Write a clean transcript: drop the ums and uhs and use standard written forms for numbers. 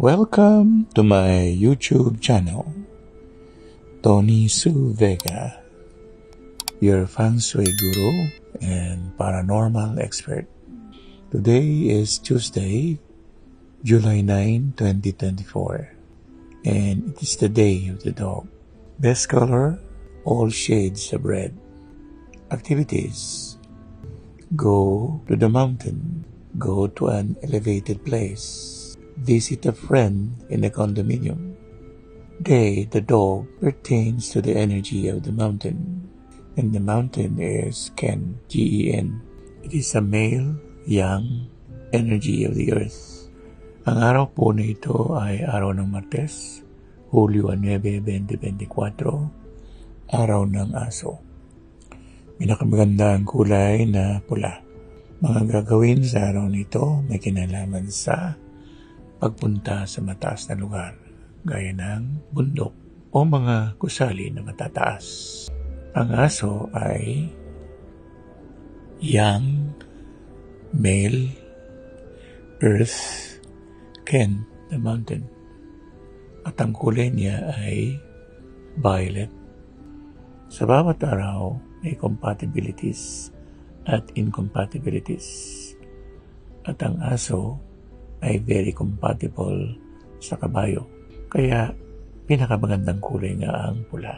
Welcome to my YouTube channel, Tony Su Vega, your feng shui guru and paranormal expert. Today is Tuesday, July 9, 2024, and it is the day of the dog. Best color, all shades of red. Activities: go to the mountain, go to an elevated place, visit a friend in a condominium. They, the dog, pertains to the energy of the mountain, and the mountain is Ken, Gen. It is a male, young energy of the earth. Ang araw po na ito ay araw ng Martes, Hulyo 9, 2024, araw ng aso. Pinakamaganda ang kulay na pula. Mga gagawin sa araw nito may kinalaman sa pagpunta sa mataas na lugar, gaya ng bundok o mga gusali na matataas. Ang aso ay young, male, earth, Ken, the mountain. At ang kulay niya ay violet. Sa bawat araw, may compatibilities at incompatibilities. At ang aso ay very compatible sa kabayo. Kaya, pinakamagandang kulay nga ang pula.